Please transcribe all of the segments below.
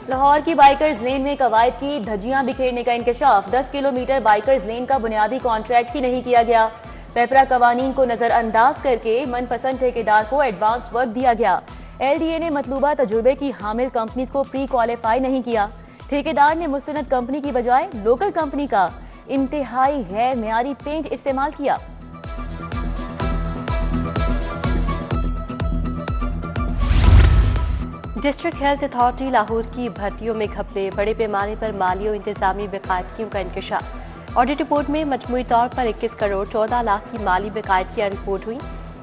लाहौर की बाइकर्स लेन में कवायद की धज्जियां बिखेरने का इंकशाफ। 10 किलोमीटर बाइकर्स लेन का बुनियादी कॉन्ट्रैक्ट ही नहीं किया गया। पेपरा कवानीन को नजरअंदाज करके मनपसंद ठेकेदार को एडवांस वर्क दिया गया। LDA ने मतलूबा तजुर्बे की हामिल कंपनीज को प्री क्वालिफाई नहीं किया। ठेकेदार ने मुस्तनद कंपनी की बजाय लोकल कंपनी का इंतहाई गैर मेयारी पेंट इस्तेमाल किया। डिस्ट्रिक्ट हेल्थ अथॉरिटी लाहौर की भर्तियों में घपले, बड़े पैमाने पर माली और इंतजामी बेकायदगियों का इंकशाफ। ऑडिट रिपोर्ट में मजमूई तौर पर 21 करोड़ 14 लाख की माली बेकायदगियां रिपोर्ट हुई।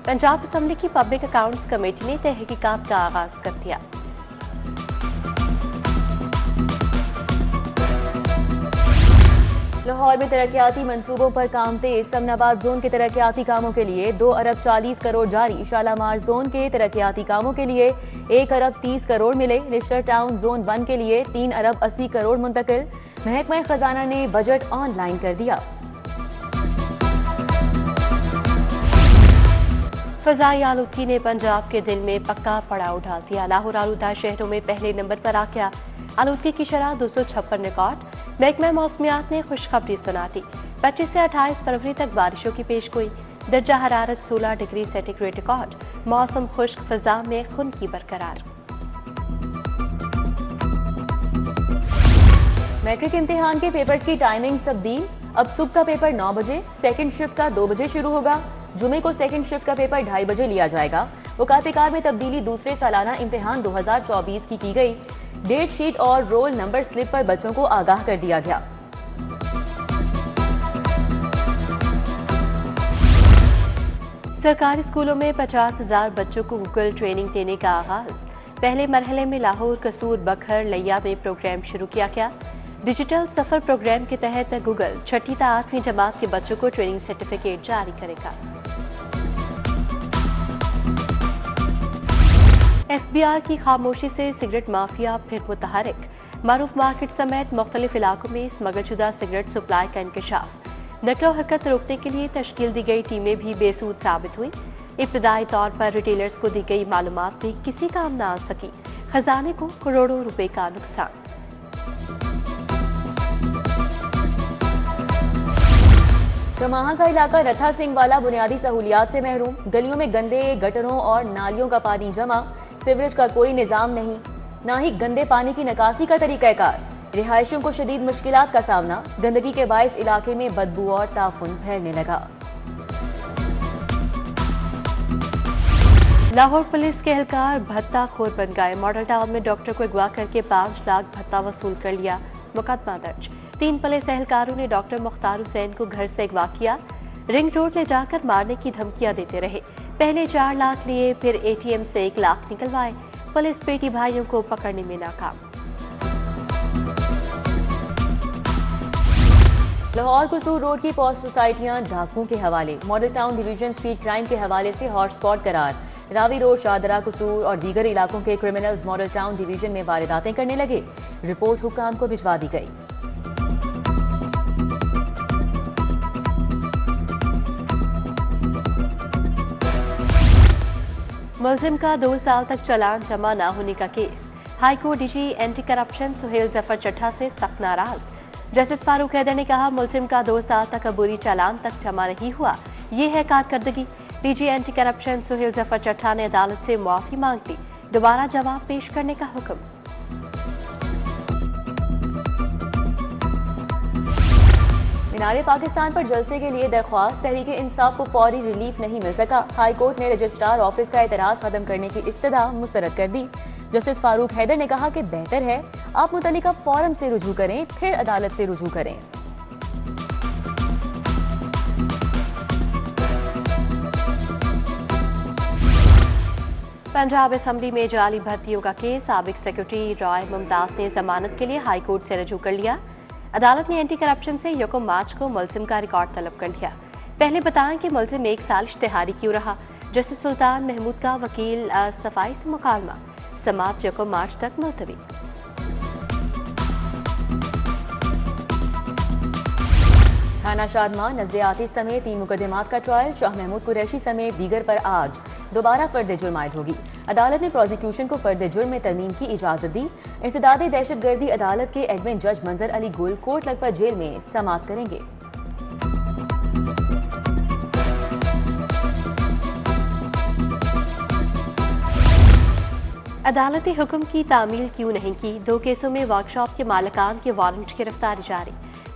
पंजाब असम्बली की पब्लिक अकाउंट्स कमेटी ने तहकीकात का आगाज कर दिया। लाहौर में तरक्याती मंसूबों पर काम तेज। समनाबाद जोन के तरक्याती कामों के लिए 2 अरब 40 करोड़ जारी। शालामार जोन के तरक्याती कामों के लिए 1 अरब 30 करोड़ मिले। निश्तर टाउन जोन 1 के लिए 3 अरब 80 करोड़ मुंतकिल। महकमा खजाना ने बजट ऑनलाइन कर दिया। फजाई आलूदगी ने पंजाब के दिल में पक्का पड़ाव डाल दिया। लाहौर आलूदा शहरों में पहले नंबर पर आ गया। आलूदगी की शरह 256 रिकॉर्ड। महकमा मौसमियात ने खुशखबरी सुना दी। 25 से 28 फरवरी तक बारिशों की पेशगोई। दर्जा हरारत 16 डिग्री सेंटीग्रेड रिकॉर्ड। मौसम खुश्क, फिजा में खुनकी बरकरार। मैट्रिक इम्तिहान के पेपर्स की टाइमिंग तब्दील। अब सुबह का पेपर 9 बजे, सेकंड शिफ्ट का 2 बजे शुरू होगा। जुमे को सेकंड शिफ्ट का पेपर 2:30 बजे लिया जाएगा। वकातिकार में तब्दीली दूसरे सालाना इम्तिहान 2024 की गई। डेट शीट और रोल नंबर स्लिप पर बच्चों को आगाह कर दिया गया। सरकारी स्कूलों में 50,000 बच्चों को गूगल ट्रेनिंग देने का आगाज। पहले मरहले में लाहौर, कसूर, बखर, लिया में प्रोग्राम शुरू किया गया। डिजिटल सफर प्रोग्राम के तहत गूगल 6ठी से 8वीं जमात के बच्चों को ट्रेनिंग सर्टिफिकेट जारी करेगा। FBI की खामोशी से सिगरेट माफिया फिर मुतहरिक। मारूफ मार्केट समेत मुख्तलिफ इलाकों में स्मगलशुदा सिगरेट सप्लाई का इंकशाफ। नकलो हरकत रोकने के लिए तश्कील दी गई टीमें भी बेसूद साबित हुई। इब्तदाई तौर पर रिटेलर्स को दी गई मालूमात भी किसी काम न आ सकी। खजाने को करोड़ों रुपए का नुकसान। कमाहा का इलाका रथा सिंह वाला बुनियादी सहूलियात से महरूम। गलियों में गंदे गटरों और नालियों का पानी जमा। सीवरेज का कोई निजाम नहीं, ना ही गंदे पानी की निकासी का तरीकाकार। रिहायशियों को शदीद मुश्किलात का सामना। गंदगी के बायस इलाके में बदबू और ताफुन फैलने लगा। लाहौर पुलिस के एहलकार भत्ता खोर बन गए। मॉडल टाउन में डॉक्टर को अगवा करके 5 लाख भत्ता वसूल कर लिया। मुकदमा दर्ज। 3 पुलिस एहलकारों ने डॉक्टर मुख्तार हुसैन को घर से अगवा किया। रिंग रोड ले जाकर मारने की धमकियां देते रहे। पहले 4 लाख लिए, फिर ATM से 1 लाख निकलवाए। पुलिस बेटी भाइयों को पकड़ने में नाकाम। लाहौर कसूर रोड की पॉश सोसाइटियां डाकुओं के हवाले। Model town division street crime के हवाले से हॉटस्पॉट करार। रावी रोड, शाहदरा, कसूर और दीगर इलाकों के क्रिमिनल्स मॉडल टाउन डिवीजन में वारदातें करने लगे। रिपोर्ट हुक्काम को भिजवा दी गई। मुलजिम का 2 साल तक चालान जमा न होने का case. High court DG anti corruption Suhail Zafar Chattha से सख्त नाराज। जस्टिस फारूक हैदर ने कहा, मुलजिम का 2 साल तक अबूरी चालान तक जमा नहीं हुआ, ये है कारकर्दगी। DG anti corruption Suhail Zafar Chattha ने अदालत से मुआफी मांग ली। दोबारा जवाब पेश करने का हुक्म। मीनारे पाकिस्तान पर जलसे के लिए दरख्वास्त। तहरीक इंसाफ को फौरी रिलीफ नहीं मिल सका। हाई कोर्ट ने रजिस्ट्रार ऑफिस का एतराज खत्म करने की इस्तदा मुस्तरद कर दी। जस्टिस फारूक हैदर ने कहा कि बेहतर है आप मुतल्लिका फोरम से रुजू करें, फिर अदालत से रुजू करें। पंजाब असम्बली में जाली भर्तियों का केस। साबिक सेक्रेटरी रॉय मुमताज ने जमानत के लिए हाई कोर्ट से रुजू कर लिया। अदालत ने एंटी करप्शन से 1 मार्च को मुलजिम का रिकॉर्ड तलब कर लिया। पहले बताएं कि मुलजिम 1 साल इश्तिहारी क्यों रहा। जस्टिस सुल्तान महमूद का वकील सफाई से मुकालमा। समाअत 1 मार्च तक मुलतवी। थाना शादमान नजरियाती समेत 3 मुकदमात का ट्रायल। शाह महमूद कुरैशी समेत दीगर पर आज दोबारा फर्द जुर्म आयद होगी। अदालत ने प्रोसिक्यूशन को फर्द जुर्म में तरमीम की इजाजत दी। इंसदादी दहशतगर्दी अदालत के एडमिन जज मंजर अली गुल कोर्ट लखपत जेल में समाअत करेंगे। अदालती हुक्म की तामील क्यों नहीं की? 2 केसों में वर्कशॉप के मालिकान के वारंट गिरफ्तारी जारी।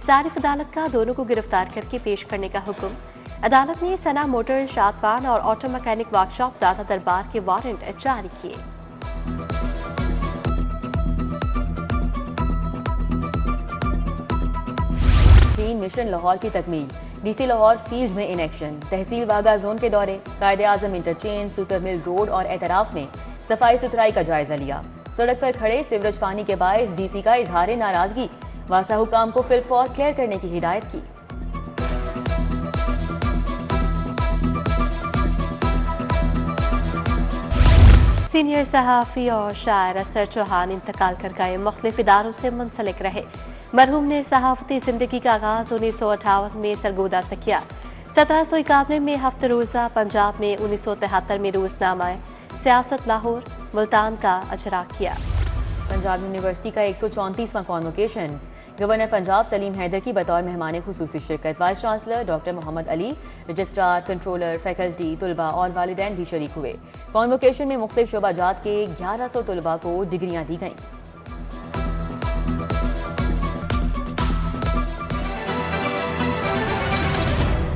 सारिफ अदालत का दोनों को गिरफ्तार करके पेश करने का हुक्म। अदालत ने सना मोटर शादपान और ऑटो मैकेनिक वर्कशॉप दाता दरबार के वारंट जारी किए। मिशन लाहौर की तकमील। डीसी लाहौर फील्ड में in action. Tehsil Wagah zone के दौरे, कायदे आजम इंटरचेंज, सुपर मिल रोड और एतराफ में सफाई सुथराई का जायजा लिया। सड़क पर खड़े सीवरेज पानी के बायस डीसी का इजहार नाराजगी। वासा हुकाम को फिलफौर क्लियर करने की हिदायत की। सीनियर सहाफ़ी और शायर असर चौहान इंतकाल कर गए। मुख्तलिफ इदारों से मुंसलिक रहे। मरहूम ने सहाफ़ती ज़िंदगी का आगाज़ 1958 में सरगोदा से किया। 1751 में हफ्ते रोज़ा, पंजाब में 1973 में रोज़नामा सियासत लाहौर मुल्तान का अजरा किया। पंजाब यूनिवर्सिटी का 134वां कॉन्वोकेशन। गवर्नर पंजाब सलीम हैदर की बतौर मेहमान खुसूसी शिरकत। Vice chancellor doctor Mohammad Ali, registrar, controller, faculty, तुलबा और वालिदैन भी शरीक हुए। कॉन्वोकेशन में मुख्तलिफ शोबाजात के 1100 तुलबा को डिग्रियां दी गईं।